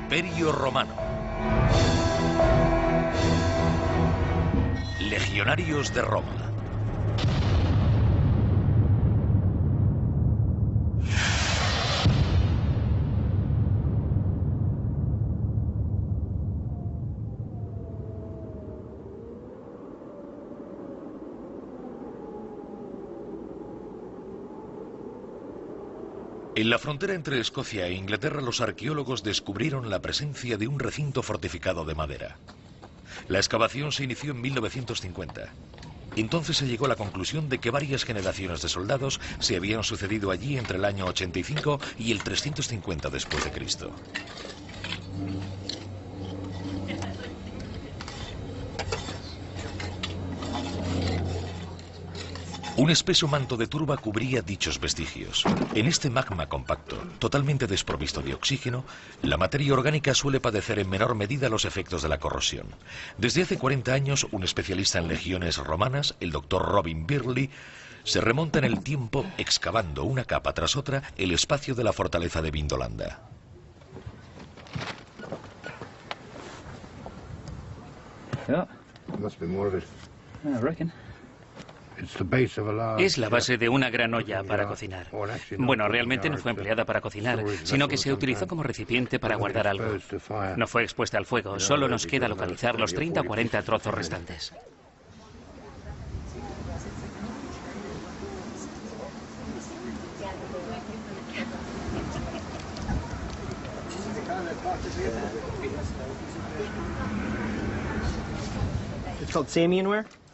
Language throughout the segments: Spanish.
Imperio Romano. Legionarios de Roma. En la frontera entre Escocia e Inglaterra, los arqueólogos descubrieron la presencia de un recinto fortificado de madera. La excavación se inició en 1950. Entonces se llegó a la conclusión de que varias generaciones de soldados se habían sucedido allí entre el año 85 y el 350 después de Cristo. Un espeso manto de turba cubría dichos vestigios. En este magma compacto, totalmente desprovisto de oxígeno, la materia orgánica suele padecer en menor medida los efectos de la corrosión. Desde hace 40 años, un especialista en legiones romanas, el doctor Robin Birley, se remonta en el tiempo excavando una capa tras otra el espacio de la fortaleza de Vindolanda. Es la base de una gran olla para cocinar. Bueno, realmente no fue empleada para cocinar, sino que se utilizó como recipiente para guardar algo. No fue expuesta al fuego, solo nos queda localizar los 30 o 40 trozos restantes.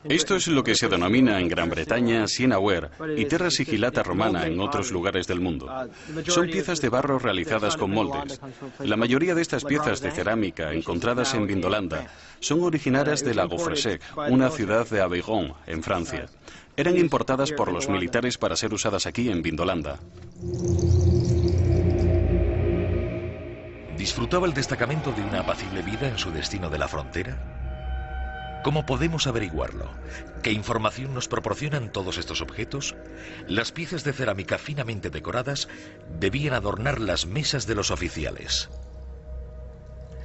Esto es lo que se denomina en Gran Bretaña Sienaware y terra sigillata romana en otros lugares del mundo. Son piezas de barro realizadas con moldes. La mayoría de estas piezas de cerámica encontradas en Vindolanda son originarias de La Gaufresec, una ciudad de Aveyron, en Francia. Eran importadas por los militares para ser usadas aquí en Vindolanda. ¿Disfrutaba el destacamento de una apacible vida en su destino de la frontera? ¿Cómo podemos averiguarlo? ¿Qué información nos proporcionan todos estos objetos? Las piezas de cerámica finamente decoradas debían adornar las mesas de los oficiales.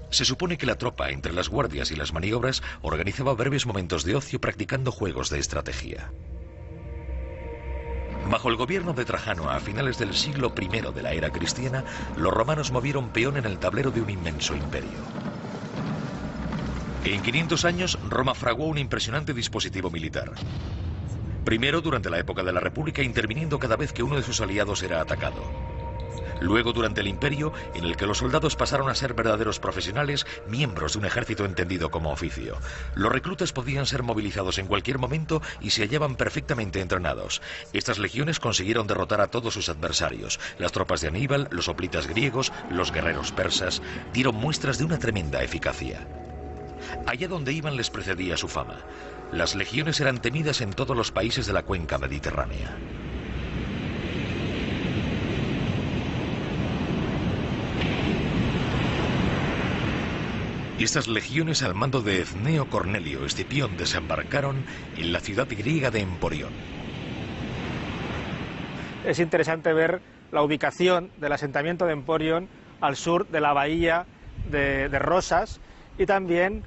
Se supone que la tropa, entre las guardias y las maniobras, organizaba breves momentos de ocio practicando juegos de estrategia. Bajo el gobierno de Trajano, a finales del siglo I de la era cristiana, los romanos movieron peón en el tablero de un inmenso imperio. En 500 años, Roma fraguó un impresionante dispositivo militar. Primero, durante la época de la República, interviniendo cada vez que uno de sus aliados era atacado. Luego, durante el Imperio, en el que los soldados pasaron a ser verdaderos profesionales, miembros de un ejército entendido como oficio. Los reclutas podían ser movilizados en cualquier momento y se hallaban perfectamente entrenados. Estas legiones consiguieron derrotar a todos sus adversarios. Las tropas de Aníbal, los hoplitas griegos, los guerreros persas, dieron muestras de una tremenda eficacia. Allá donde iban les precedía su fama. Las legiones eran temidas en todos los países de la cuenca mediterránea. Estas legiones al mando de Cneo Cornelio Escipión desembarcaron en la ciudad griega de Emporión. Es interesante ver la ubicación del asentamiento de Emporión al sur de la bahía de Rosas y también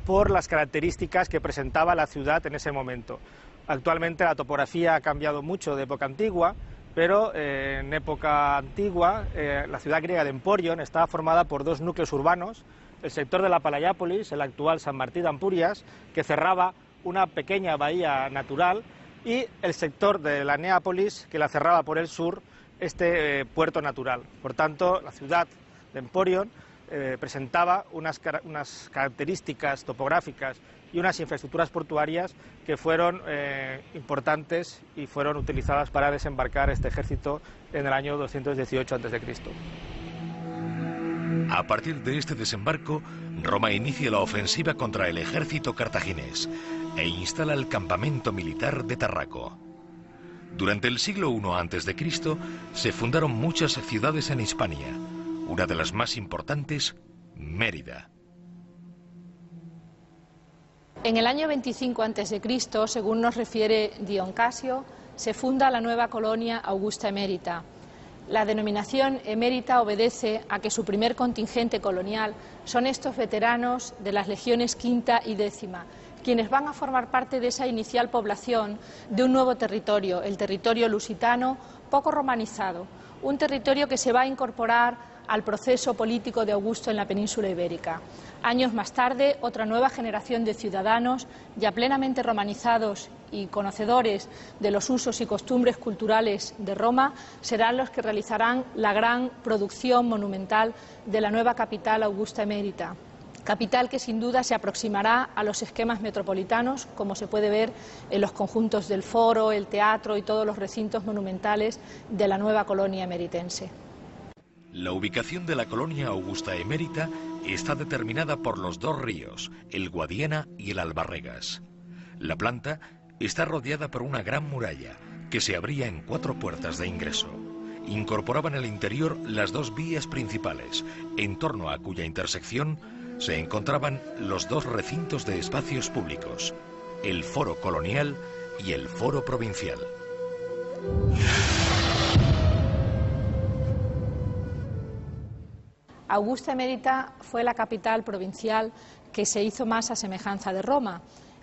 por las características que presentaba la ciudad en ese momento. Actualmente la topografía ha cambiado mucho de época antigua, pero en época antigua la ciudad griega de Emporión estaba formada por dos núcleos urbanos, el sector de la Palayápolis, el actual San Martí de Ampurias, que cerraba una pequeña bahía natural, y el sector de la Neápolis, que la cerraba por el sur, este puerto natural. Por tanto, la ciudad de Emporión presentaba unas características topográficas y unas infraestructuras portuarias que fueron importantes y fueron utilizadas para desembarcar este ejército en el año 218 a.C. A partir de este desembarco, Roma inicia la ofensiva contra el ejército cartaginés e instala el campamento militar de Tarraco. Durante el siglo I a.C. se fundaron muchas ciudades en Hispania. Una de las más importantes, Mérida. En el año 25 a.C., según nos refiere Dion Casio, se funda la nueva colonia Augusta Emérita. La denominación emérita obedece a que su primer contingente colonial son estos veteranos de las legiones quinta y décima, quienes van a formar parte de esa inicial población de un nuevo territorio, el territorio lusitano, poco romanizado, un territorio que se va a incorporar al proceso político de Augusto en la península ibérica. Años más tarde, otra nueva generación de ciudadanos, ya plenamente romanizados y conocedores de los usos y costumbres culturales de Roma, serán los que realizarán la gran producción monumental de la nueva capital augusta emérita. Capital que sin duda se aproximará a los esquemas metropolitanos, como se puede ver en los conjuntos del Foro, el Teatro y todos los recintos monumentales de la nueva colonia emeritense. La ubicación de la colonia augusta emérita está determinada por los dos ríos, el Guadiana y el Albarregas. La planta está rodeada por una gran muralla que se abría en 4 puertas de ingreso. Incorporaba en el interior las 2 vías principales, en torno a cuya intersección se encontraban los 2 recintos de espacios públicos, el Foro Colonial y el Foro Provincial. Augusta Emérita fue la capital provincial que se hizo más a semejanza de Roma.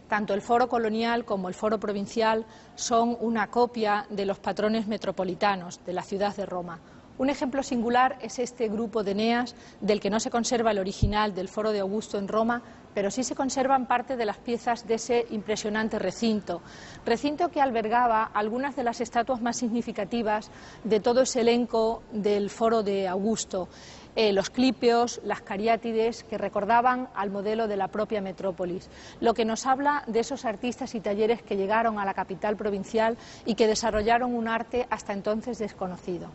Tanto el Foro Colonial como el Foro Provincial son una copia de los patrones metropolitanos de la ciudad de Roma. Un ejemplo singular es este grupo de Eneas, del que no se conserva el original del Foro de Augusto en Roma, pero sí se conservan parte de las piezas de ese impresionante recinto que albergaba algunas de las estatuas más significativas de todo ese elenco del Foro de Augusto. Los clipeos, las cariátides, que recordaban al modelo de la propia metrópolis, lo que nos habla de esos artistas y talleres que llegaron a la capital provincial y que desarrollaron un arte hasta entonces desconocido.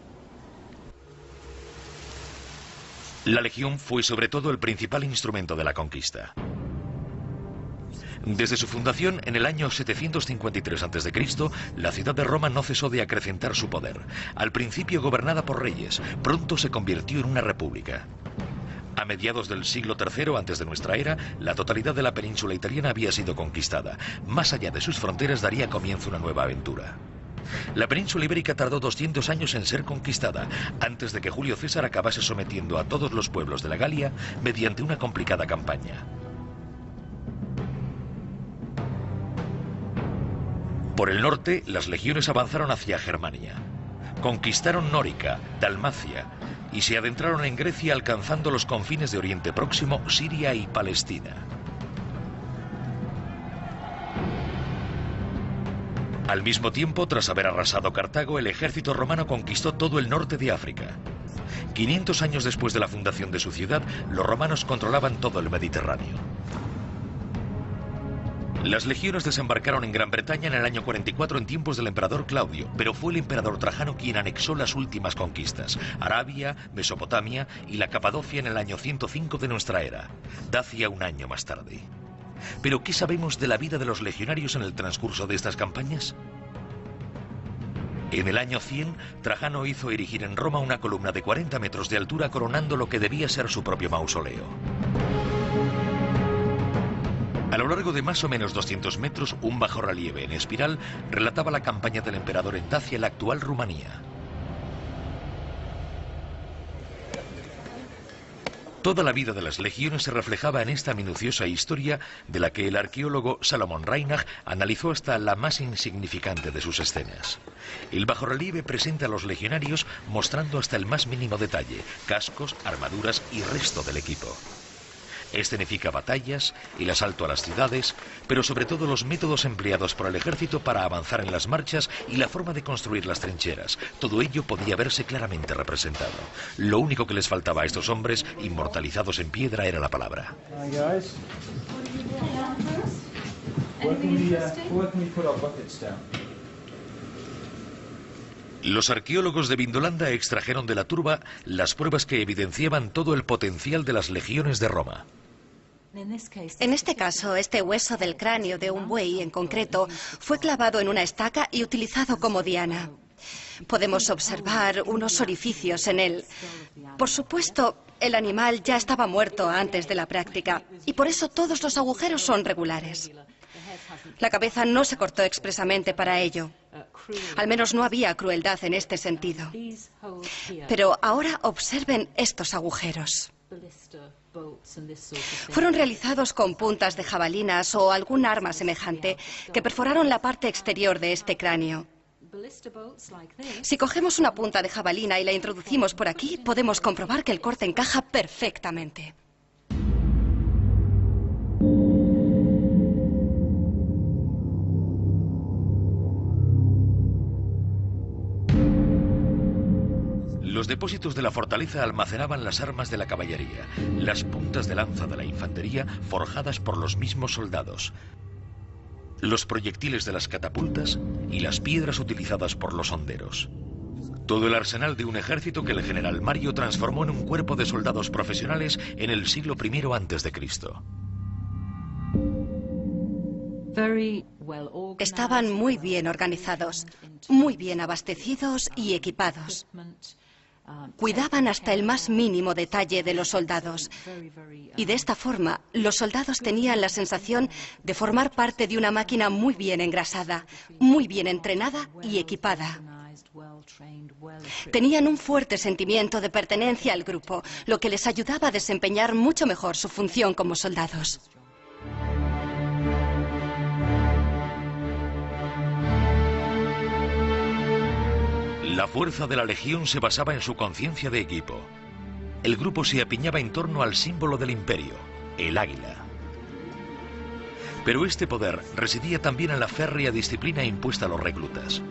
La legión fue sobre todo el principal instrumento de la conquista. Desde su fundación en el año 753 a.C., la ciudad de Roma no cesó de acrecentar su poder. Al principio gobernada por reyes, pronto se convirtió en una república. A mediados del siglo III antes de nuestra era, la totalidad de la península italiana había sido conquistada. Más allá de sus fronteras daría comienzo una nueva aventura. La península ibérica tardó 200 años en ser conquistada, antes de que Julio César acabase sometiendo a todos los pueblos de la Galia mediante una complicada campaña. Por el norte, las legiones avanzaron hacia Germania. Conquistaron Nórica, Dalmacia y se adentraron en Grecia alcanzando los confines de Oriente Próximo, Siria y Palestina. Al mismo tiempo, tras haber arrasado Cartago, el ejército romano conquistó todo el norte de África. 500 años después de la fundación de su ciudad, los romanos controlaban todo el Mediterráneo. Las legiones desembarcaron en Gran Bretaña en el año 44 en tiempos del emperador Claudio, pero fue el emperador Trajano quien anexó las últimas conquistas, Arabia, Mesopotamia y la Capadocia en el año 105 de nuestra era, Dacia un año más tarde. ¿Pero qué sabemos de la vida de los legionarios en el transcurso de estas campañas? En el año 100, Trajano hizo erigir en Roma una columna de 40 metros de altura coronando lo que debía ser su propio mausoleo. A lo largo de más o menos 200 metros, un bajorrelieve en espiral relataba la campaña del emperador en Dacia, la actual Rumanía. Toda la vida de las legiones se reflejaba en esta minuciosa historia de la que el arqueólogo Salomon Reinach analizó hasta la más insignificante de sus escenas. El bajorrelieve presenta a los legionarios mostrando hasta el más mínimo detalle, cascos, armaduras y resto del equipo. Escenifica batallas, el asalto a las ciudades, pero sobre todo los métodos empleados por el ejército para avanzar en las marchas y la forma de construir las trincheras. Todo ello podía verse claramente representado. Lo único que les faltaba a estos hombres, inmortalizados en piedra, era la palabra. Los arqueólogos de Vindolanda extrajeron de la turba las pruebas que evidenciaban todo el potencial de las legiones de Roma. En este caso, este hueso del cráneo de un buey en concreto fue clavado en una estaca y utilizado como diana. Podemos observar unos orificios en él. Por supuesto, el animal ya estaba muerto antes de la práctica y por eso todos los agujeros son regulares. La cabeza no se cortó expresamente para ello. Al menos no había crueldad en este sentido. Pero ahora observen estos agujeros. Fueron realizados con puntas de jabalinas o algún arma semejante que perforaron la parte exterior de este cráneo. Si cogemos una punta de jabalina y la introducimos por aquí, podemos comprobar que el corte encaja perfectamente. Los depósitos de la fortaleza almacenaban las armas de la caballería, las puntas de lanza de la infantería forjadas por los mismos soldados, los proyectiles de las catapultas y las piedras utilizadas por los honderos. Todo el arsenal de un ejército que el general Mario transformó en un cuerpo de soldados profesionales en el siglo I a.C. Estaban muy bien organizados, muy bien abastecidos y equipados. Cuidaban hasta el más mínimo detalle de los soldados. Y de esta forma, los soldados tenían la sensación de formar parte de una máquina muy bien engrasada, muy bien entrenada y equipada. Tenían un fuerte sentimiento de pertenencia al grupo, lo que les ayudaba a desempeñar mucho mejor su función como soldados. La fuerza de la legión se basaba en su conciencia de equipo. El grupo se apiñaba en torno al símbolo del imperio, el águila. Pero este poder residía también en la férrea disciplina impuesta a los reclutas.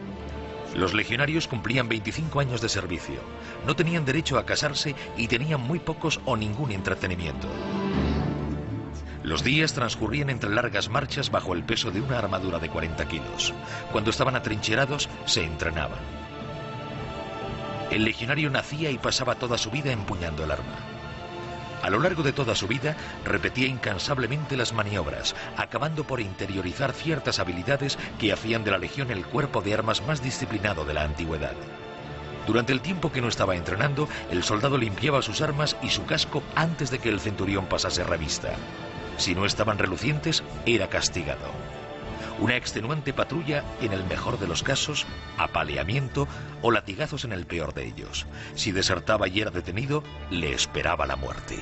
Los legionarios cumplían 25 años de servicio, no tenían derecho a casarse y tenían muy pocos o ningún entretenimiento. Los días transcurrían entre largas marchas bajo el peso de una armadura de 40 kilos. Cuando estaban atrincherados, se entrenaban. El legionario nacía y pasaba toda su vida empuñando el arma. A lo largo de toda su vida, repetía incansablemente las maniobras, acabando por interiorizar ciertas habilidades que hacían de la legión el cuerpo de armas más disciplinado de la antigüedad. Durante el tiempo que no estaba entrenando, el soldado limpiaba sus armas y su casco antes de que el centurión pasase revista. Si no estaban relucientes, era castigado. Una extenuante patrulla en el mejor de los casos, apaleamiento o latigazos en el peor de ellos. Si desertaba y era detenido, le esperaba la muerte.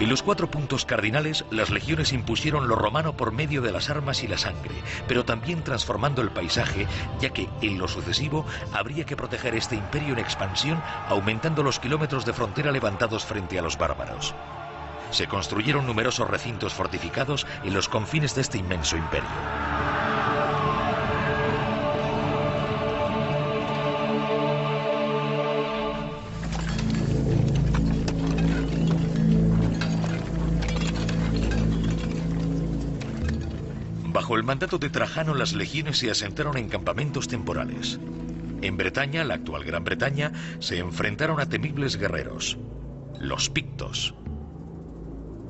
En los 4 puntos cardinales, las legiones impusieron lo romano por medio de las armas y la sangre, pero también transformando el paisaje, ya que en lo sucesivo habría que proteger este imperio en expansión, aumentando los kilómetros de frontera levantados frente a los bárbaros. Se construyeron numerosos recintos fortificados en los confines de este inmenso imperio. Bajo el mandato de Trajano, las legiones se asentaron en campamentos temporales. En Bretaña, la actual Gran Bretaña, se enfrentaron a temibles guerreros, los pictos.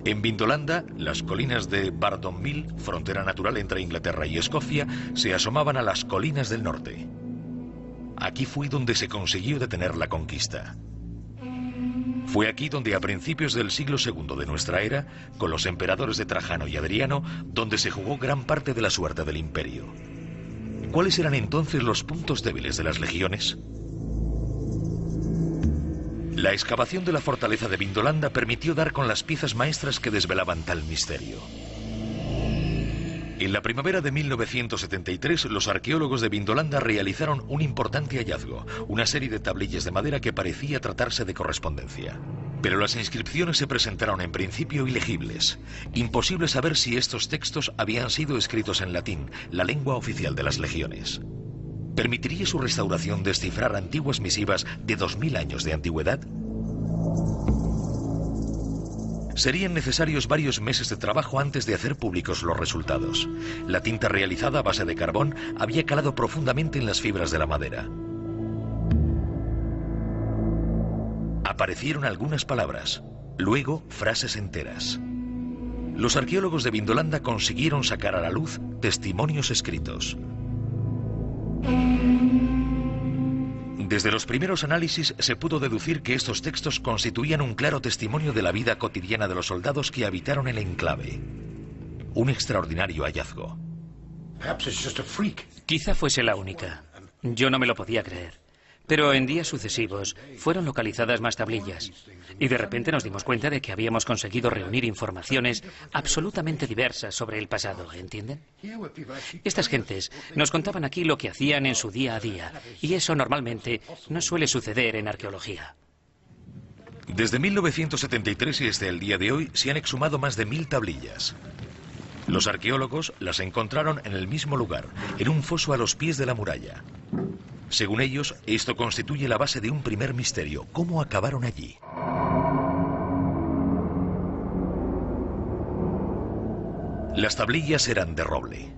En Vindolanda, las colinas de Bardonville, frontera natural entre Inglaterra y Escocia, se asomaban a las colinas del norte. Aquí fue donde se consiguió detener la conquista. Fue aquí donde a principios del siglo II de nuestra era, con los emperadores de Trajano y Adriano, donde se jugó gran parte de la suerte del imperio. ¿Cuáles eran entonces los puntos débiles de las legiones? La excavación de la fortaleza de Vindolanda permitió dar con las piezas maestras que desvelaban tal misterio. En la primavera de 1973, los arqueólogos de Vindolanda realizaron un importante hallazgo, una serie de tablillas de madera que parecía tratarse de correspondencia. Pero las inscripciones se presentaron en principio ilegibles. Imposible saber si estos textos habían sido escritos en latín, la lengua oficial de las legiones. ¿Permitiría su restauración descifrar antiguas misivas de 2000 años de antigüedad? Serían necesarios varios meses de trabajo antes de hacer públicos los resultados. La tinta realizada a base de carbón había calado profundamente en las fibras de la madera. Aparecieron algunas palabras, luego frases enteras. Los arqueólogos de Vindolanda consiguieron sacar a la luz testimonios escritos. Desde los primeros análisis se pudo deducir que estos textos constituían un claro testimonio de la vida cotidiana de los soldados que habitaron el enclave. Un extraordinario hallazgo. Quizá fuese la única. Yo no me lo podía creer. Pero en días sucesivos fueron localizadas más tablillas. Y de repente nos dimos cuenta de que habíamos conseguido reunir informaciones absolutamente diversas sobre el pasado, ¿entienden? Estas gentes nos contaban aquí lo que hacían en su día a día. Y eso normalmente no suele suceder en arqueología. Desde 1973 y hasta el día de hoy se han exhumado más de 1000 tablillas. Los arqueólogos las encontraron en el mismo lugar, en un foso a los pies de la muralla. Según ellos, esto constituye la base de un primer misterio. ¿Cómo acabaron allí? Las tablillas eran de roble.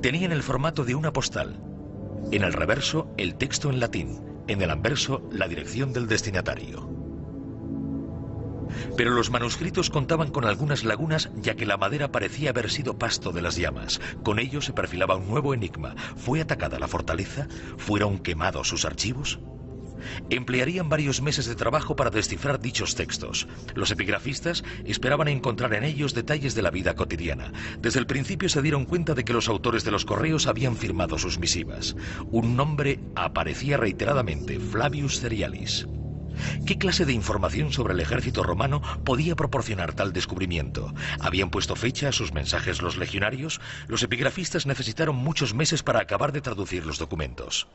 Tenían el formato de una postal. En el reverso, el texto en latín. En el anverso, la dirección del destinatario. Pero los manuscritos contaban con algunas lagunas, ya que la madera parecía haber sido pasto de las llamas. Con ello se perfilaba un nuevo enigma. ¿Fue atacada la fortaleza? ¿Fueron quemados sus archivos? Emplearían varios meses de trabajo para descifrar dichos textos. Los epigrafistas esperaban encontrar en ellos detalles de la vida cotidiana. Desde el principio se dieron cuenta de que los autores de los correos habían firmado sus misivas. Un nombre aparecía reiteradamente: Flavius Cerialis. ¿Qué clase de información sobre el ejército romano podía proporcionar tal descubrimiento? ¿Habían puesto fecha a sus mensajes los legionarios? Los epigrafistas necesitaron muchos meses para acabar de traducir los documentos.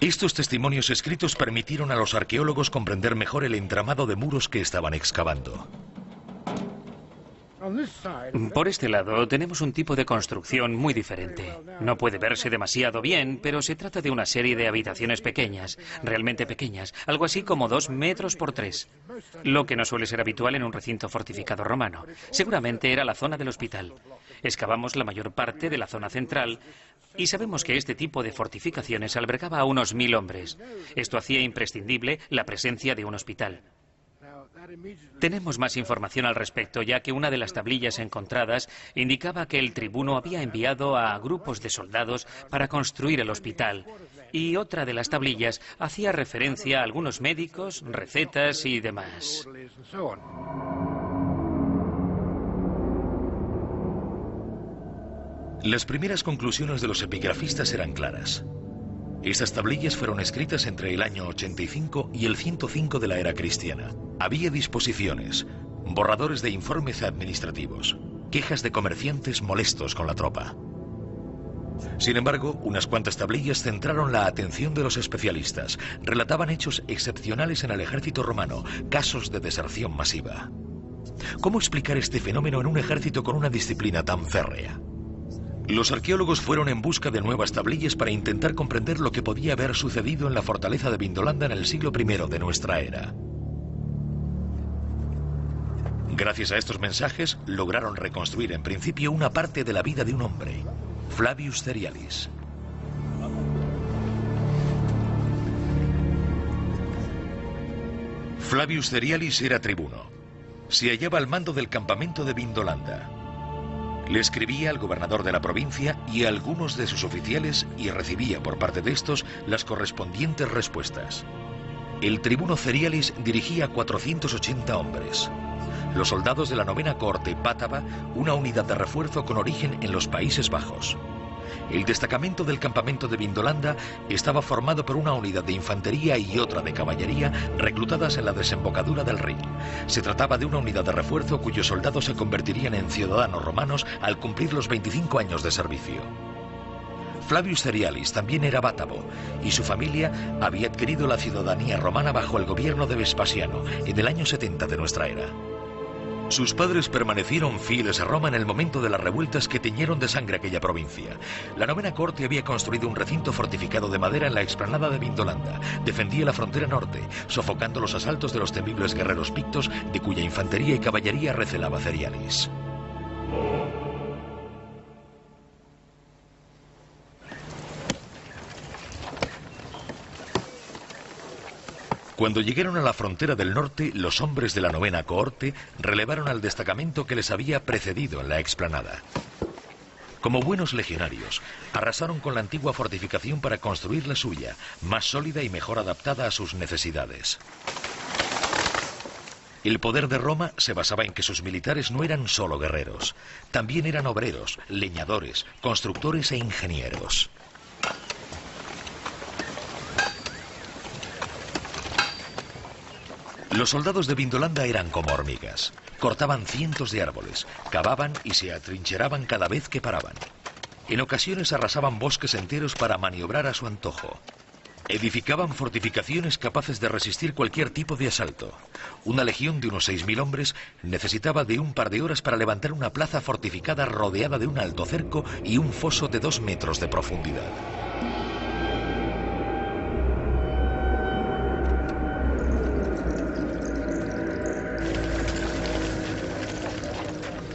Estos testimonios escritos permitieron a los arqueólogos comprender mejor el entramado de muros que estaban excavando. Por este lado tenemos un tipo de construcción muy diferente. No puede verse demasiado bien, pero se trata de una serie de habitaciones pequeñas, realmente pequeñas, algo así como 2 metros por 3, lo que no suele ser habitual en un recinto fortificado romano. Seguramente era la zona del hospital. Excavamos la mayor parte de la zona central y sabemos que este tipo de fortificaciones albergaba a unos 1000 hombres. Esto hacía imprescindible la presencia de un hospital. Tenemos más información al respecto, ya que una de las tablillas encontradas indicaba que el tribuno había enviado a grupos de soldados para construir el hospital, y otra de las tablillas hacía referencia a algunos médicos, recetas y demás. Las primeras conclusiones de los epigrafistas eran claras. Estas tablillas fueron escritas entre el año 85 y el 105 de la era cristiana. Había disposiciones, borradores de informes administrativos, quejas de comerciantes molestos con la tropa. Sin embargo, unas cuantas tablillas centraron la atención de los especialistas. Relataban hechos excepcionales en el ejército romano, casos de deserción masiva. ¿Cómo explicar este fenómeno en un ejército con una disciplina tan férrea? Los arqueólogos fueron en busca de nuevas tablillas para intentar comprender lo que podía haber sucedido en la fortaleza de Vindolanda en el siglo I de nuestra era. Gracias a estos mensajes, lograron reconstruir en principio una parte de la vida de un hombre, Flavius Cerialis. Flavius Cerialis era tribuno. Se hallaba al mando del campamento de Vindolanda. Le escribía al gobernador de la provincia y a algunos de sus oficiales y recibía por parte de estos las correspondientes respuestas. El tribuno Cerialis dirigía 480 hombres. Los soldados de la 9ª cohorte Pátava, una unidad de refuerzo con origen en los Países Bajos. El destacamento del campamento de Vindolanda estaba formado por una unidad de infantería y otra de caballería reclutadas en la desembocadura del Rin. Se trataba de una unidad de refuerzo cuyos soldados se convertirían en ciudadanos romanos al cumplir los 25 años de servicio. Flavius Cerialis también era bátavo y su familia había adquirido la ciudadanía romana bajo el gobierno de Vespasiano en el año 70 de nuestra era. Sus padres permanecieron fieles a Roma en el momento de las revueltas que teñieron de sangre aquella provincia. La 9ª cohorte había construido un recinto fortificado de madera en la explanada de Vindolanda. Defendía la frontera norte, sofocando los asaltos de los temibles guerreros pictos, de cuya infantería y caballería recelaba Cerialis. Cuando llegaron a la frontera del norte, los hombres de la 9ª cohorte relevaron al destacamento que les había precedido en la explanada. Como buenos legionarios, arrasaron con la antigua fortificación para construir la suya, más sólida y mejor adaptada a sus necesidades. El poder de Roma se basaba en que sus militares no eran solo guerreros, también eran obreros, leñadores, constructores e ingenieros. Los soldados de Vindolanda eran como hormigas. Cortaban cientos de árboles, cavaban y se atrincheraban cada vez que paraban. En ocasiones arrasaban bosques enteros para maniobrar a su antojo. Edificaban fortificaciones capaces de resistir cualquier tipo de asalto. Una legión de unos 6.000 hombres necesitaba de un par de horas para levantar una plaza fortificada rodeada de un alto cerco y un foso de 2 metros de profundidad.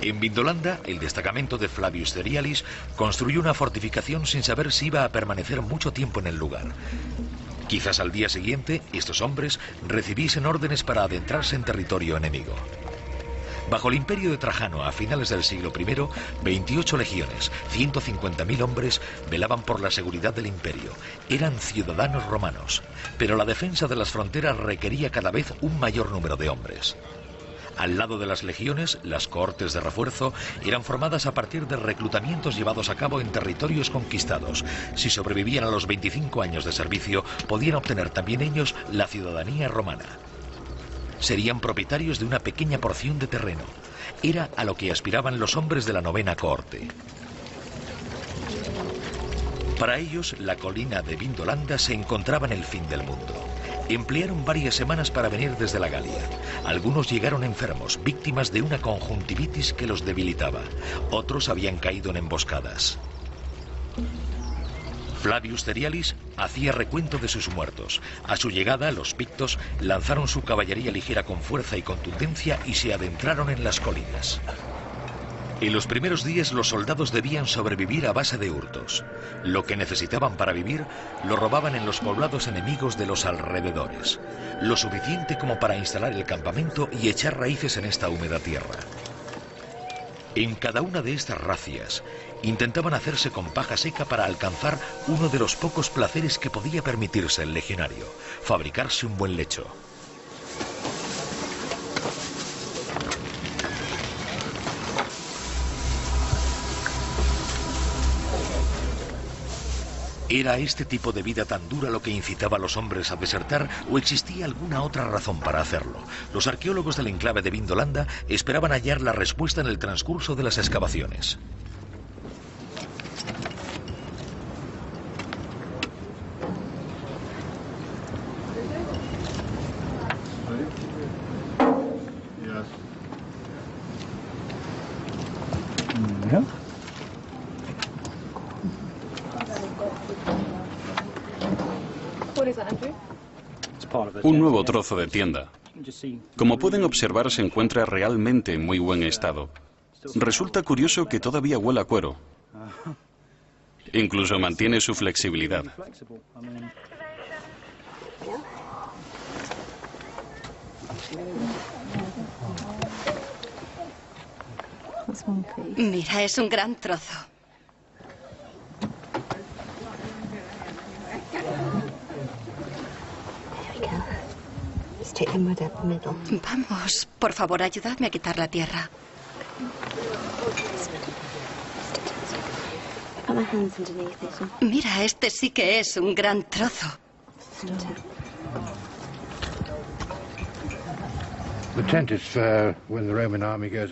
En Vindolanda, el destacamento de Flavius Cerialis construyó una fortificación sin saber si iba a permanecer mucho tiempo en el lugar. Quizás al día siguiente, estos hombres recibiesen órdenes para adentrarse en territorio enemigo. Bajo el imperio de Trajano, a finales del siglo I, 28 legiones, 150.000 hombres, velaban por la seguridad del imperio. Eran ciudadanos romanos, pero la defensa de las fronteras requería cada vez un mayor número de hombres. Al lado de las legiones, las cohortes de refuerzo eran formadas a partir de reclutamientos llevados a cabo en territorios conquistados. Si sobrevivían a los 25 años de servicio, podían obtener también ellos la ciudadanía romana. Serían propietarios de una pequeña porción de terreno. Era a lo que aspiraban los hombres de la 9ª cohorte. Para ellos, la colina de Vindolanda se encontraba en el fin del mundo. Emplearon varias semanas para venir desde la Galia. Algunos llegaron enfermos, víctimas de una conjuntivitis que los debilitaba. Otros habían caído en emboscadas. Flavius Cerialis hacía recuento de sus muertos. A su llegada, los pictos lanzaron su caballería ligera con fuerza y contundencia y se adentraron en las colinas. En los primeros días los soldados debían sobrevivir a base de hurtos. Lo que necesitaban para vivir lo robaban en los poblados enemigos de los alrededores. Lo suficiente como para instalar el campamento y echar raíces en esta húmeda tierra. En cada una de estas racias intentaban hacerse con paja seca para alcanzar uno de los pocos placeres que podía permitirse el legionario: fabricarse un buen lecho. ¿Era este tipo de vida tan dura lo que incitaba a los hombres a desertar o existía alguna otra razón para hacerlo? Los arqueólogos del enclave de Vindolanda esperaban hallar la respuesta en el transcurso de las excavaciones. Un nuevo trozo de tienda. Como pueden observar, se encuentra realmente en muy buen estado. Resulta curioso que todavía huela a cuero. Incluso mantiene su flexibilidad. Mira, es un gran trozo. Vamos, por favor, ayudadme a quitar la tierra. Mira, este sí que es un gran trozo.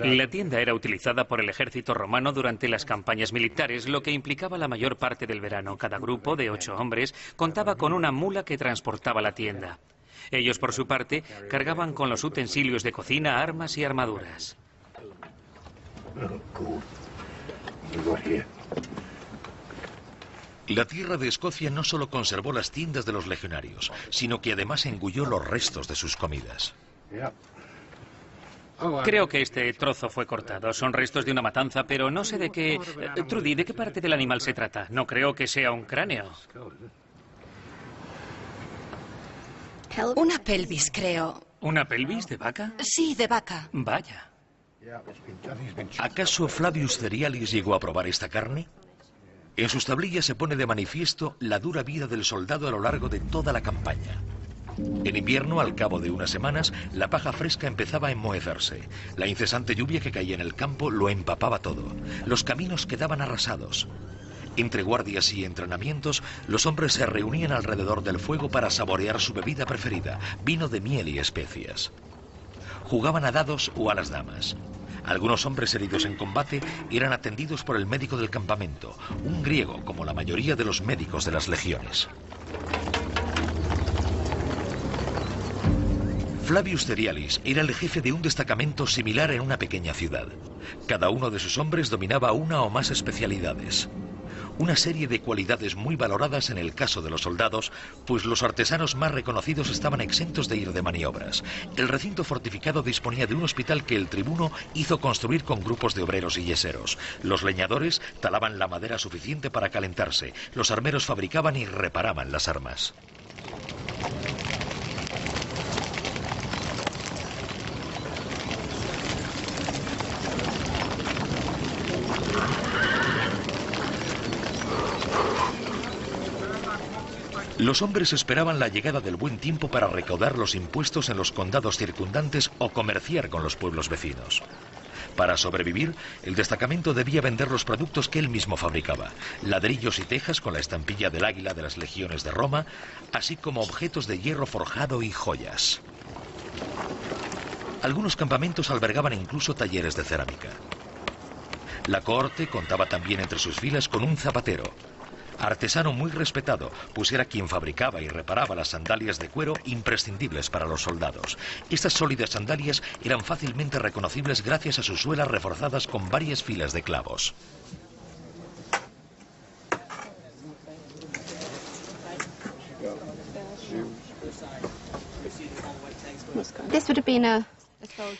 La tienda era utilizada por el ejército romano durante las campañas militares, lo que implicaba la mayor parte del verano. Cada grupo de 8 hombres contaba con una mula que transportaba la tienda. Ellos, por su parte, cargaban con los utensilios de cocina, armas y armaduras. La tierra de Escocia no solo conservó las tiendas de los legionarios, sino que además engulló los restos de sus comidas. Creo que este trozo fue cortado. Son restos de una matanza, pero no sé de qué... Trudy, ¿de qué parte del animal se trata? No creo que sea un cráneo. Una pelvis, creo. ¿Una pelvis de vaca? Sí, de vaca. Vaya. ¿Acaso Flavius Cerialis llegó a probar esta carne? En sus tablillas se pone de manifiesto la dura vida del soldado a lo largo de toda la campaña. En invierno, al cabo de unas semanas, la paja fresca empezaba a enmohecerse. La incesante lluvia que caía en el campo lo empapaba todo. Los caminos quedaban arrasados. Entre guardias y entrenamientos, los hombres se reunían alrededor del fuego para saborear su bebida preferida, vino de miel y especias. Jugaban a dados o a las damas. Algunos hombres heridos en combate eran atendidos por el médico del campamento, un griego como la mayoría de los médicos de las legiones. Flavius Cerialis era el jefe de un destacamento similar en una pequeña ciudad. Cada uno de sus hombres dominaba una o más especialidades. Una serie de cualidades muy valoradas en el caso de los soldados, pues los artesanos más reconocidos estaban exentos de ir de maniobras. El recinto fortificado disponía de un hospital que el tribuno hizo construir con grupos de obreros y yeseros. Los leñadores talaban la madera suficiente para calentarse. Los armeros fabricaban y reparaban las armas. Los hombres esperaban la llegada del buen tiempo para recaudar los impuestos en los condados circundantes o comerciar con los pueblos vecinos. Para sobrevivir, el destacamento debía vender los productos que él mismo fabricaba: ladrillos y tejas con la estampilla del águila de las legiones de Roma, así como objetos de hierro forjado y joyas. Algunos campamentos albergaban incluso talleres de cerámica. La cohorte contaba también entre sus filas con un zapatero, artesano muy respetado, pues era quien fabricaba y reparaba las sandalias de cuero imprescindibles para los soldados. Estas sólidas sandalias eran fácilmente reconocibles gracias a sus suelas reforzadas con varias filas de clavos.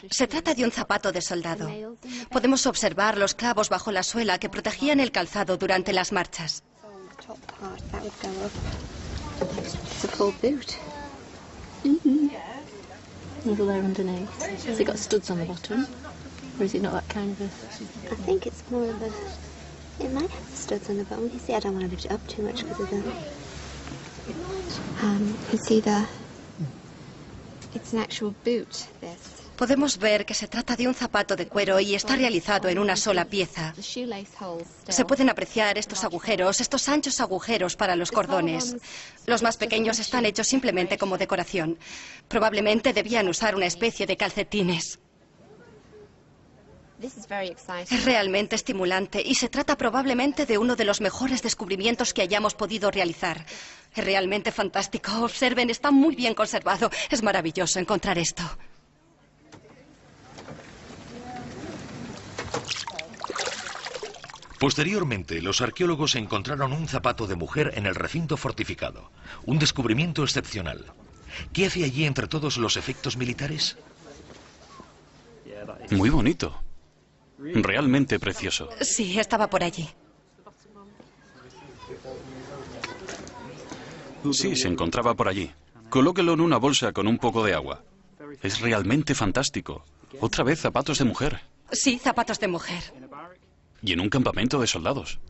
Se trata de un zapato de soldado. Podemos observar los clavos bajo la suela que protegían el calzado durante las marchas. Top part that would go up. It's a full boot. Needle there underneath. Has it got studs on the bottom, or is it not that kind of a? I think it's more of a. It might have studs on the bottom. You see, I don't want to lift it up too much because of the. You see the. It's an actual boot. This. Podemos ver que se trata de un zapato de cuero y está realizado en una sola pieza. Se pueden apreciar estos agujeros, estos anchos agujeros para los cordones. Los más pequeños están hechos simplemente como decoración. Probablemente debían usar una especie de calcetines. Es realmente estimulante y se trata probablemente de uno de los mejores descubrimientos que hayamos podido realizar. Es realmente fantástico. Observen, está muy bien conservado. Es maravilloso encontrar esto. Posteriormente, los arqueólogos encontraron un zapato de mujer en el recinto fortificado. Un descubrimiento excepcional. ¿Qué hace allí entre todos los efectos militares? Muy bonito. Realmente precioso. Sí, estaba por allí. Sí, se encontraba por allí. Colóquelo en una bolsa con un poco de agua. Es realmente fantástico. Otra vez zapatos de mujer. Sí, zapatos de mujer. Y en un campamento de soldados.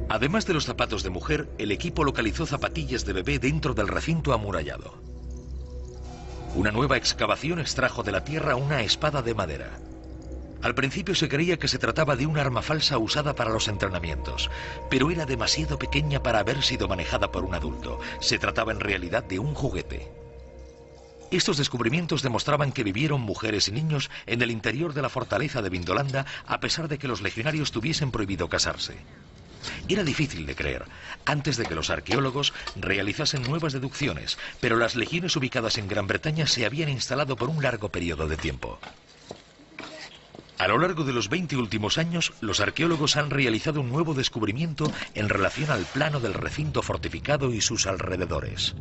Además de los zapatos de mujer, el equipo localizó zapatillas de bebé dentro del recinto amurallado. Una nueva excavación extrajo de la tierra una espada de madera. Al principio se creía que se trataba de un arma falsa usada para los entrenamientos, pero era demasiado pequeña para haber sido manejada por un adulto. Se trataba en realidad de un juguete. Estos descubrimientos demostraban que vivieron mujeres y niños en el interior de la fortaleza de Vindolanda, a pesar de que los legionarios tuviesen prohibido casarse. Era difícil de creer, antes de que los arqueólogos realizasen nuevas deducciones, pero las legiones ubicadas en Gran Bretaña se habían instalado por un largo periodo de tiempo. A lo largo de los 20 últimos años, los arqueólogos han realizado un nuevo descubrimiento en relación al plano del recinto fortificado y sus alrededores.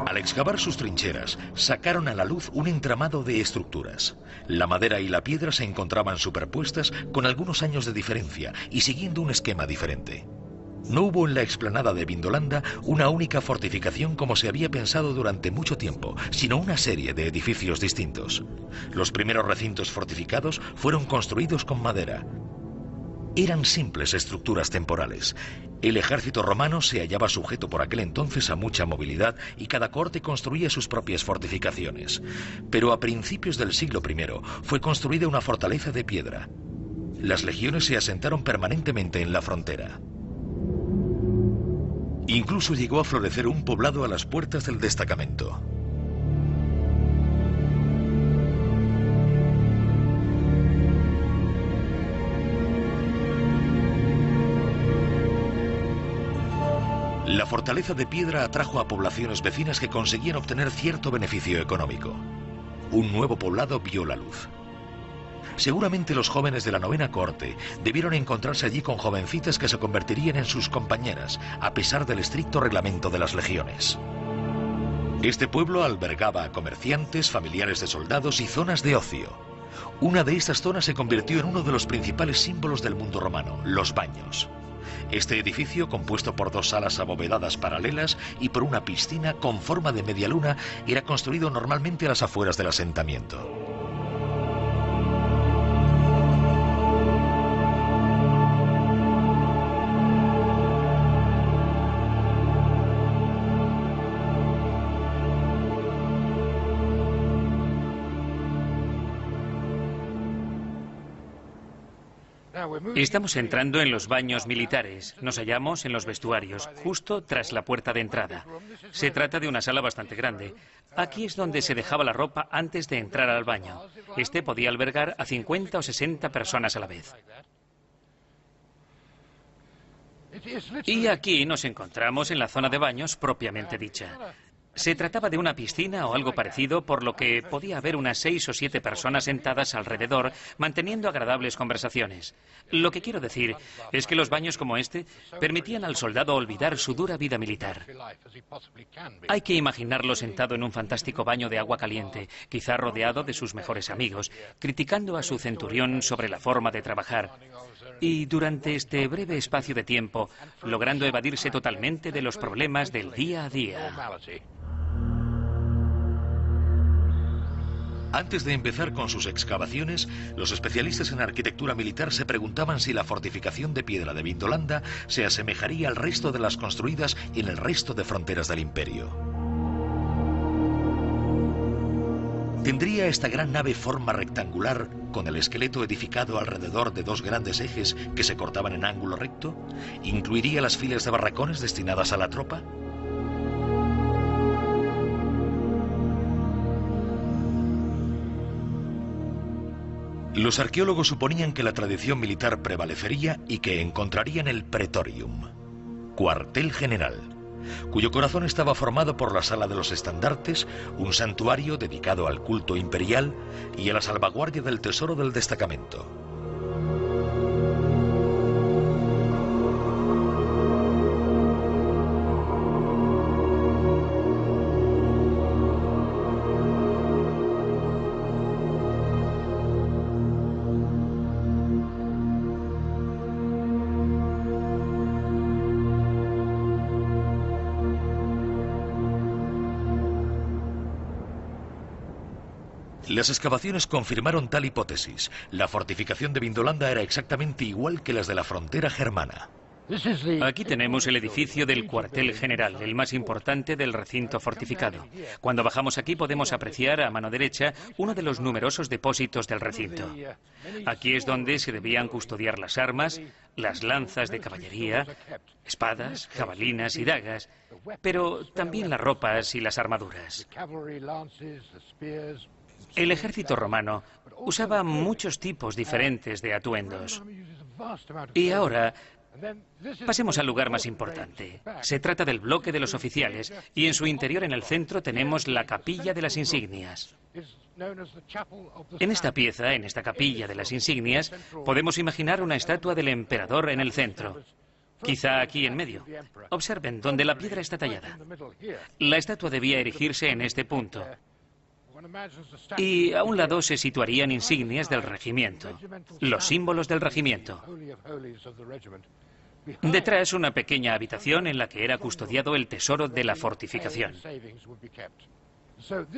Al excavar sus trincheras, sacaron a la luz un entramado de estructuras. La madera y la piedra se encontraban superpuestas con algunos años de diferencia y siguiendo un esquema diferente. No hubo en la explanada de Vindolanda una única fortificación como se había pensado durante mucho tiempo, sino una serie de edificios distintos. Los primeros recintos fortificados fueron construidos con madera. Eran simples estructuras temporales. El ejército romano se hallaba sujeto por aquel entonces a mucha movilidad y cada corte construía sus propias fortificaciones. Pero a principios del siglo I fue construida una fortaleza de piedra. Las legiones se asentaron permanentemente en la frontera. Incluso llegó a florecer un poblado a las puertas del destacamento. La fortaleza de piedra atrajo a poblaciones vecinas que conseguían obtener cierto beneficio económico. Un nuevo poblado vio la luz. Seguramente los jóvenes de la novena corte debieron encontrarse allí con jovencitas que se convertirían en sus compañeras, a pesar del estricto reglamento de las legiones. Este pueblo albergaba a comerciantes, familiares de soldados y zonas de ocio. Una de estas zonas se convirtió en uno de los principales símbolos del mundo romano, los baños. Este edificio, compuesto por dos salas abovedadas paralelas y por una piscina con forma de media luna, era construido normalmente a las afueras del asentamiento. Estamos entrando en los baños militares. Nos hallamos en los vestuarios, justo tras la puerta de entrada. Se trata de una sala bastante grande. Aquí es donde se dejaba la ropa antes de entrar al baño. Este podía albergar a 50 o 60 personas a la vez. Y aquí nos encontramos en la zona de baños propiamente dicha. Se trataba de una piscina o algo parecido, por lo que podía haber unas 6 o 7 personas sentadas alrededor, manteniendo agradables conversaciones. Lo que quiero decir es que los baños como este permitían al soldado olvidar su dura vida militar. Hay que imaginarlo sentado en un fantástico baño de agua caliente, quizá rodeado de sus mejores amigos, criticando a su centurión sobre la forma de trabajar. Y durante este breve espacio de tiempo, logrando evadirse totalmente de los problemas del día a día. Antes de empezar con sus excavaciones, los especialistas en arquitectura militar se preguntaban si la fortificación de piedra de Vindolanda se asemejaría al resto de las construidas en el resto de fronteras del imperio. ¿Tendría esta gran nave forma rectangular, con el esqueleto edificado alrededor de dos grandes ejes que se cortaban en ángulo recto? ¿Incluiría las filas de barracones destinadas a la tropa? Los arqueólogos suponían que la tradición militar prevalecería y que encontrarían el Praetorium, cuartel general, cuyo corazón estaba formado por la sala de los estandartes, un santuario dedicado al culto imperial y a la salvaguardia del tesoro del destacamento. Las excavaciones confirmaron tal hipótesis. La fortificación de Vindolanda era exactamente igual que las de la frontera germana. Aquí tenemos el edificio del cuartel general, el más importante del recinto fortificado. Cuando bajamos aquí podemos apreciar a mano derecha uno de los numerosos depósitos del recinto. Aquí es donde se debían custodiar las armas, las lanzas de caballería, espadas, jabalinas y dagas, pero también las ropas y las armaduras. El ejército romano usaba muchos tipos diferentes de atuendos. Y ahora pasemos al lugar más importante. Se trata del bloque de los oficiales y en su interior, en el centro, tenemos la capilla de las insignias. En esta pieza, en esta capilla de las insignias, podemos imaginar una estatua del emperador en el centro. Quizá aquí en medio. Observen, donde la piedra está tallada. La estatua debía erigirse en este punto. Y a un lado se situarían insignias del regimiento, los símbolos del regimiento. Detrás, una pequeña habitación en la que era custodiado el tesoro de la fortificación.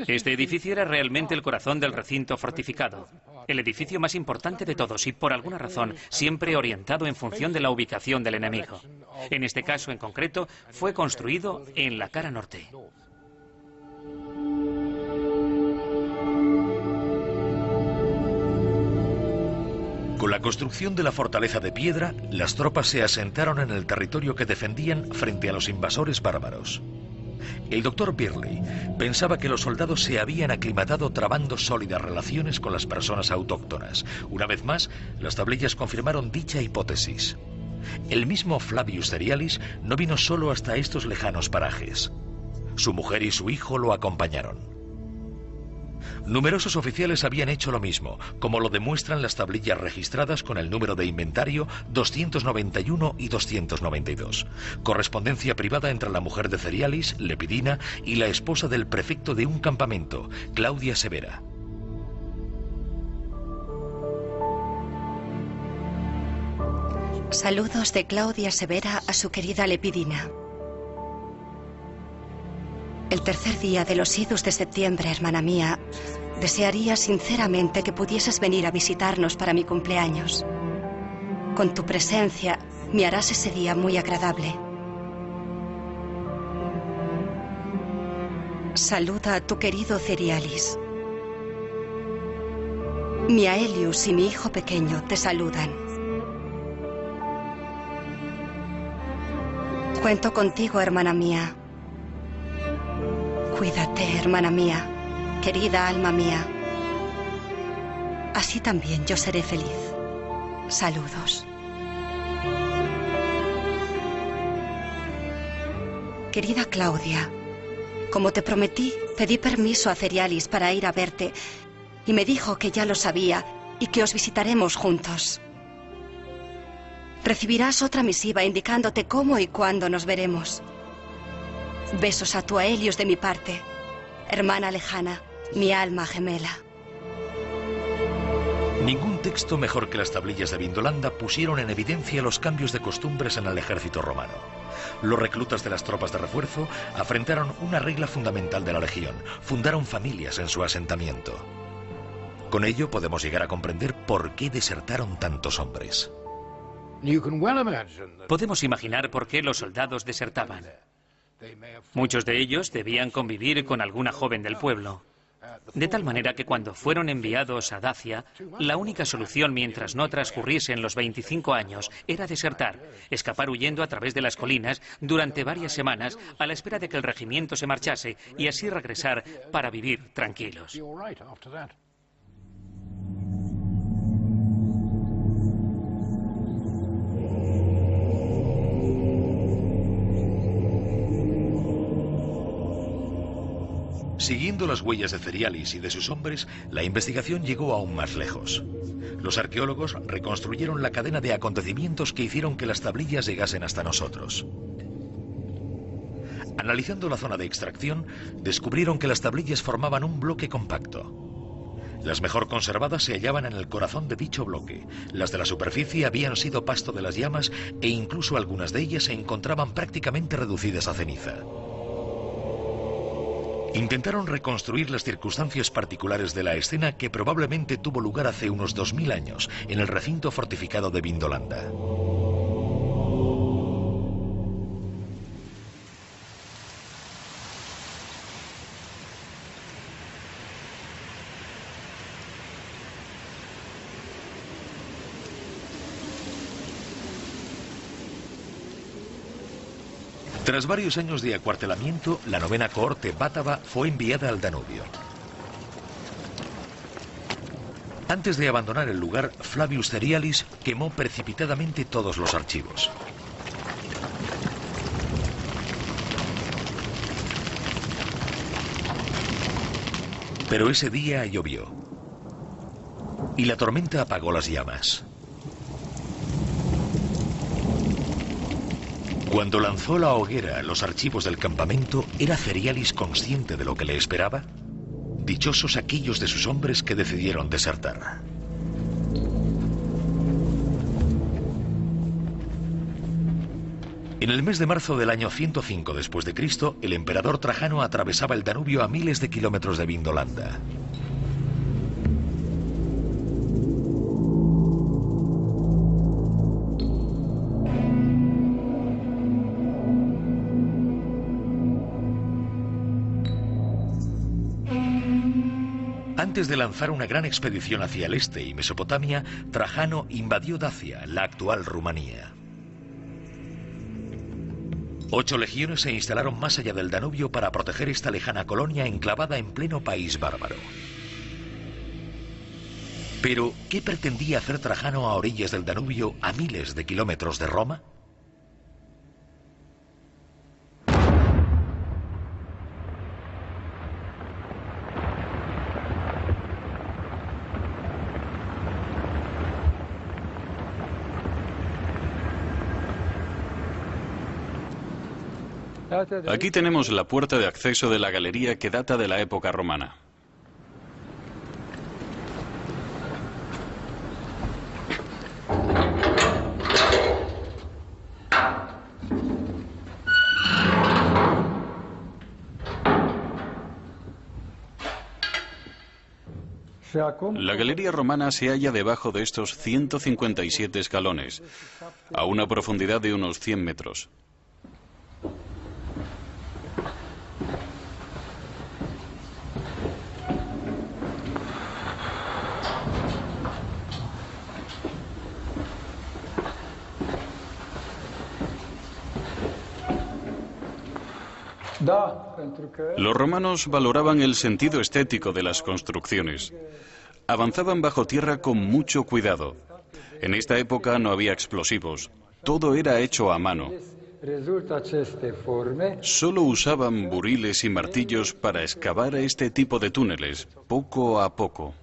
Este edificio era realmente el corazón del recinto fortificado, el edificio más importante de todos y, por alguna razón, siempre orientado en función de la ubicación del enemigo. En este caso en concreto, fue construido en la cara norte. Con la construcción de la fortaleza de piedra, las tropas se asentaron en el territorio que defendían frente a los invasores bárbaros. El doctor Birley pensaba que los soldados se habían aclimatado trabando sólidas relaciones con las personas autóctonas. Una vez más, las tablillas confirmaron dicha hipótesis. El mismo Flavius Cerialis no vino solo hasta estos lejanos parajes. Su mujer y su hijo lo acompañaron. Numerosos oficiales habían hecho lo mismo, como lo demuestran las tablillas registradas con el número de inventario 291 y 292. Correspondencia privada entre la mujer de Cerialis, Lepidina, y la esposa del prefecto de un campamento, Claudia Severa. Saludos de Claudia Severa a su querida Lepidina. El tercer día de los idus de septiembre, hermana mía, desearía sinceramente que pudieses venir a visitarnos para mi cumpleaños. Con tu presencia me harás ese día muy agradable. Saluda a tu querido Cerialis. Mi Aelius y mi hijo pequeño te saludan. Cuento contigo, hermana mía. Cuídate, hermana mía, querida alma mía. Así también yo seré feliz. Saludos. Querida Claudia, como te prometí, pedí permiso a Cerialis para ir a verte y me dijo que ya lo sabía y que os visitaremos juntos. Recibirás otra misiva indicándote cómo y cuándo nos veremos. Besos a tu Aelius de mi parte, hermana lejana, mi alma gemela. Ningún texto mejor que las tablillas de Vindolanda pusieron en evidencia los cambios de costumbres en el ejército romano. Los reclutas de las tropas de refuerzo afrentaron una regla fundamental de la legión: fundaron familias en su asentamiento. Con ello podemos llegar a comprender por qué desertaron tantos hombres. Podemos imaginar por qué los soldados desertaban. Muchos de ellos debían convivir con alguna joven del pueblo. De tal manera que cuando fueron enviados a Dacia, la única solución mientras no transcurriesen los 25 años era desertar, escapar huyendo a través de las colinas durante varias semanas a la espera de que el regimiento se marchase y así regresar para vivir tranquilos. Siguiendo las huellas de Cerialis y de sus hombres, la investigación llegó aún más lejos. Los arqueólogos reconstruyeron la cadena de acontecimientos que hicieron que las tablillas llegasen hasta nosotros. Analizando la zona de extracción, descubrieron que las tablillas formaban un bloque compacto. Las mejor conservadas se hallaban en el corazón de dicho bloque. Las de la superficie habían sido pasto de las llamas e incluso algunas de ellas se encontraban prácticamente reducidas a ceniza. Intentaron reconstruir las circunstancias particulares de la escena que probablemente tuvo lugar hace unos 2000 años en el recinto fortificado de Vindolanda. Tras varios años de acuartelamiento, la novena cohorte bátava fue enviada al Danubio. Antes de abandonar el lugar, Flavius Cerialis quemó precipitadamente todos los archivos. Pero ese día llovió y la tormenta apagó las llamas. Cuando lanzó la hoguera los archivos del campamento, ¿era Cerialis consciente de lo que le esperaba? Dichosos aquellos de sus hombres que decidieron desertar. En el mes de marzo del año 105 después de Cristo, el emperador Trajano atravesaba el Danubio a miles de kilómetros de Vindolanda. Antes de lanzar una gran expedición hacia el este y Mesopotamia, Trajano invadió Dacia, la actual Rumanía. 8 legiones se instalaron más allá del Danubio para proteger esta lejana colonia enclavada en pleno país bárbaro. Pero, ¿qué pretendía hacer Trajano a orillas del Danubio, a miles de kilómetros de Roma? Aquí tenemos la puerta de acceso de la galería que data de la época romana. La galería romana se halla debajo de estos 157 escalones, a una profundidad de unos 100 metros. Los romanos valoraban el sentido estético de las construcciones. Avanzaban bajo tierra con mucho cuidado. En esta época no había explosivos. Todo era hecho a mano. Solo usaban buriles y martillos para excavar este tipo de túneles, poco a poco.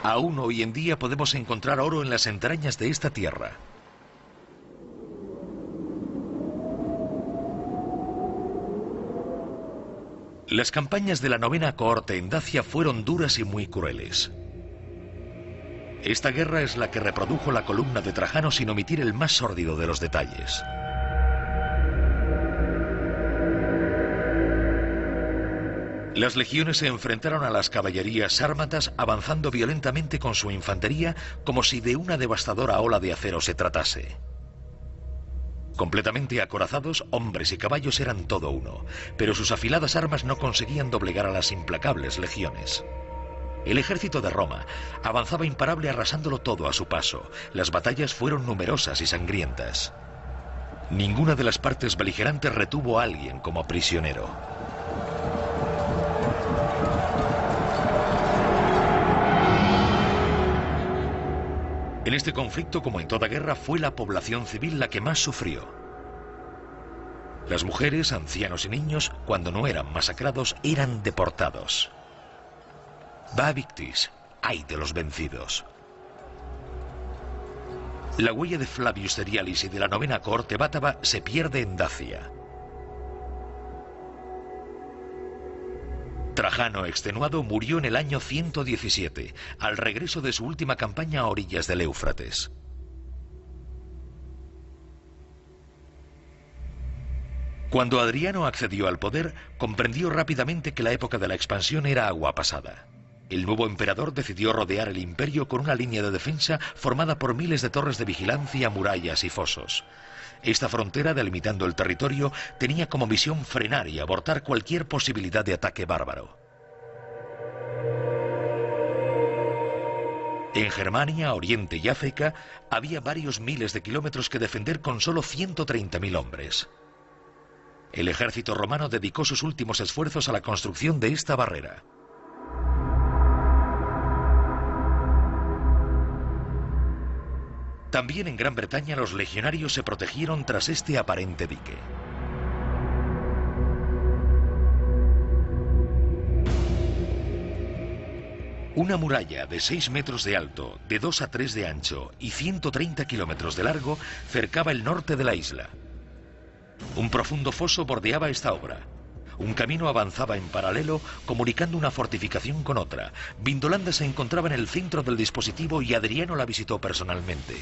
Aún hoy en día podemos encontrar oro en las entrañas de esta tierra. Las campañas de la 9ª cohorte en Dacia fueron duras y muy crueles. Esta guerra es la que reprodujo la columna de Trajano sin omitir el más sórdido de los detalles. Las legiones se enfrentaron a las caballerías sármatas avanzando violentamente con su infantería como si de una devastadora ola de acero se tratase. Completamente acorazados, hombres y caballos eran todo uno, pero sus afiladas armas no conseguían doblegar a las implacables legiones. El ejército de Roma avanzaba imparable arrasándolo todo a su paso. Las batallas fueron numerosas y sangrientas. Ninguna de las partes beligerantes retuvo a alguien como prisionero. En este conflicto, como en toda guerra, fue la población civil la que más sufrió. Las mujeres, ancianos y niños, cuando no eran masacrados, eran deportados. Va victis, ay de los vencidos. La huella de Flavius Cerialis y de la 9ª cohorte bátava se pierde en Dacia. Trajano, extenuado, murió en el año 117, al regreso de su última campaña a orillas del Éufrates. Cuando Adriano accedió al poder, comprendió rápidamente que la época de la expansión era agua pasada. El nuevo emperador decidió rodear el imperio con una línea de defensa formada por miles de torres de vigilancia, murallas y fosos. Esta frontera, delimitando el territorio, tenía como misión frenar y abortar cualquier posibilidad de ataque bárbaro. En Germania, Oriente y África había varios miles de kilómetros que defender con solo 130.000 hombres. El ejército romano dedicó sus últimos esfuerzos a la construcción de esta barrera. También en Gran Bretaña los legionarios se protegieron tras este aparente dique. Una muralla de 6 metros de alto, de 2 a 3 de ancho y 130 kilómetros de largo cercaba el norte de la isla. Un profundo foso bordeaba esta obra. Un camino avanzaba en paralelo, comunicando una fortificación con otra. Vindolanda se encontraba en el centro del dispositivo y Adriano la visitó personalmente.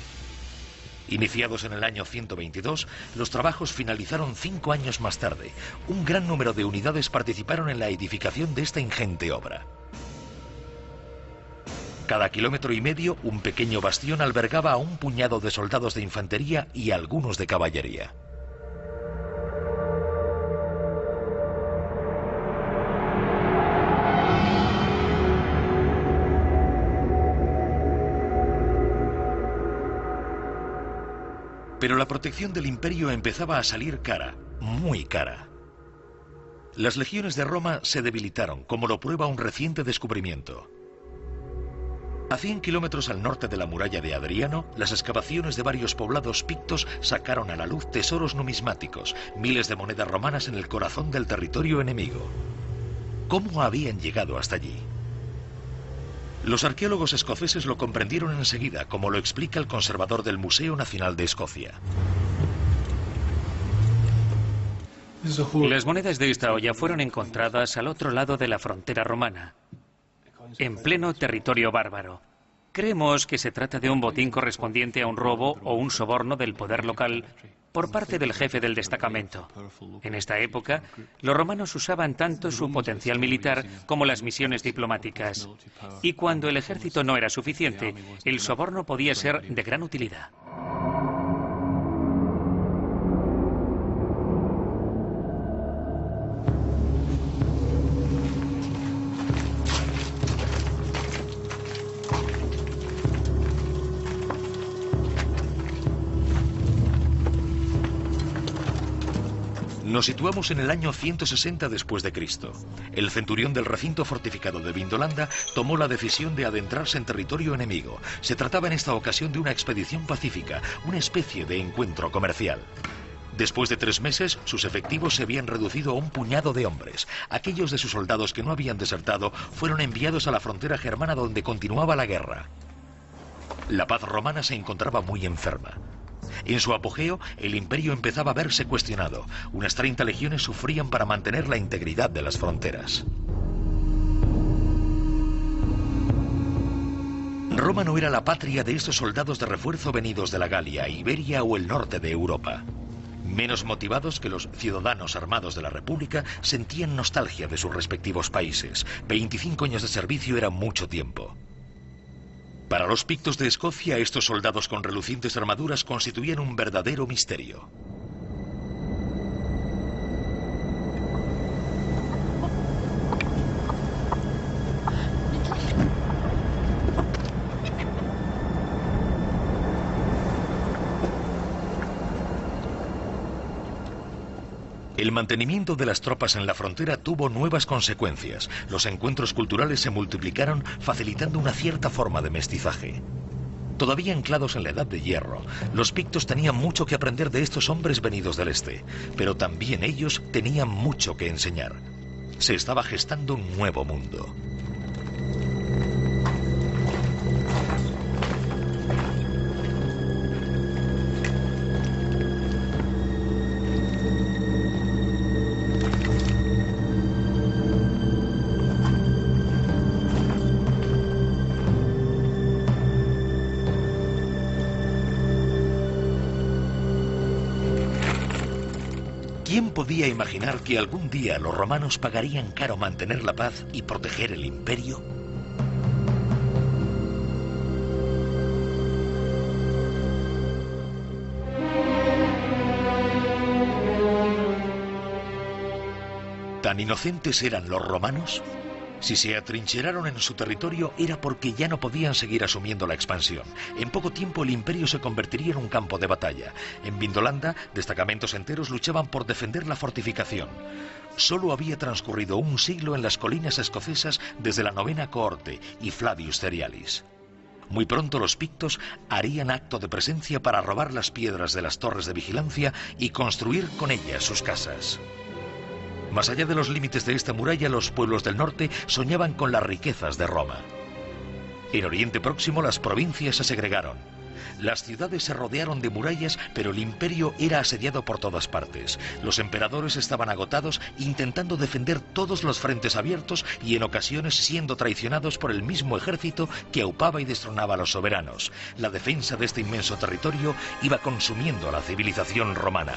Iniciados en el año 122, los trabajos finalizaron 5 años más tarde. Un gran número de unidades participaron en la edificación de esta ingente obra. Cada 1,5 kilómetros, un pequeño bastión albergaba a un puñado de soldados de infantería y algunos de caballería. Pero la protección del imperio empezaba a salir cara, muy cara. Las legiones de Roma se debilitaron, como lo prueba un reciente descubrimiento. A 100 kilómetros al norte de la muralla de Adriano, las excavaciones de varios poblados pictos sacaron a la luz tesoros numismáticos, miles de monedas romanas en el corazón del territorio enemigo. ¿Cómo habían llegado hasta allí? Los arqueólogos escoceses lo comprendieron enseguida, como lo explica el conservador del Museo Nacional de Escocia. Las monedas de esta olla fueron encontradas al otro lado de la frontera romana, en pleno territorio bárbaro. Creemos que se trata de un botín correspondiente a un robo o un soborno del poder local por parte del jefe del destacamento. En esta época, los romanos usaban tanto su potencial militar como las misiones diplomáticas. Y cuando el ejército no era suficiente, el soborno podía ser de gran utilidad. Nos situamos en el año 160 después de Cristo. El centurión del recinto fortificado de Vindolanda tomó la decisión de adentrarse en territorio enemigo. Se trataba en esta ocasión de una expedición pacífica, una especie de encuentro comercial. Después de 3 meses, sus efectivos se habían reducido a un puñado de hombres. Aquellos de sus soldados que no habían desertado fueron enviados a la frontera germana donde continuaba la guerra. La paz romana se encontraba muy enferma. En su apogeo, el imperio empezaba a verse cuestionado. Unas 30 legiones sufrían para mantener la integridad de las fronteras. Roma no era la patria de estos soldados de refuerzo venidos de la Galia, Iberia o el norte de Europa. Menos motivados que los ciudadanos armados de la República, sentían nostalgia de sus respectivos países. 25 años de servicio era mucho tiempo. Para los pictos de Escocia, estos soldados con relucientes armaduras constituían un verdadero misterio. El mantenimiento de las tropas en la frontera tuvo nuevas consecuencias. Los encuentros culturales se multiplicaron, facilitando una cierta forma de mestizaje. Todavía anclados en la Edad de Hierro, los pictos tenían mucho que aprender de estos hombres venidos del este, pero también ellos tenían mucho que enseñar. Se estaba gestando un nuevo mundo. ¿Quién podía imaginar que algún día los romanos pagarían caro mantener la paz y proteger el imperio? ¿Tan inocentes eran los romanos? Si se atrincheraron en su territorio era porque ya no podían seguir asumiendo la expansión. En poco tiempo el imperio se convertiría en un campo de batalla. En Vindolanda, destacamentos enteros luchaban por defender la fortificación. Solo había transcurrido un siglo en las colinas escocesas desde la 9ª cohorte y Flavius Cerialis. Muy pronto los pictos harían acto de presencia para robar las piedras de las torres de vigilancia y construir con ellas sus casas. Más allá de los límites de esta muralla, los pueblos del norte soñaban con las riquezas de Roma. En Oriente Próximo las provincias se segregaron. Las ciudades se rodearon de murallas, pero el imperio era asediado por todas partes. Los emperadores estaban agotados, intentando defender todos los frentes abiertos y en ocasiones siendo traicionados por el mismo ejército que aupaba y destronaba a los soberanos. La defensa de este inmenso territorio iba consumiendo a la civilización romana.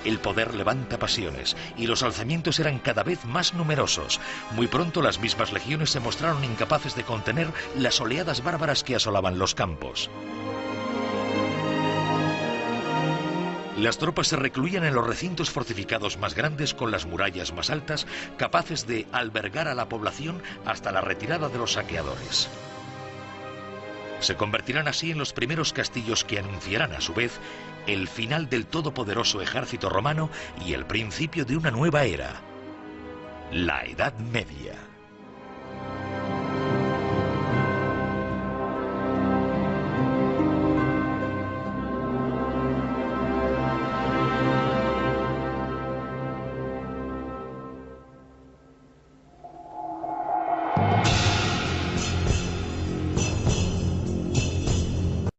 El poder levanta pasiones y los alzamientos eran cada vez más numerosos. Muy pronto las mismas legiones se mostraron incapaces de contener las oleadas bárbaras que asolaban los campos. Las tropas se recluían en los recintos fortificados más grandes con las murallas más altas, capaces de albergar a la población hasta la retirada de los saqueadores. Se convertirán así en los primeros castillos que anunciarán a su vez el final del todopoderoso ejército romano y el principio de una nueva era, la Edad Media.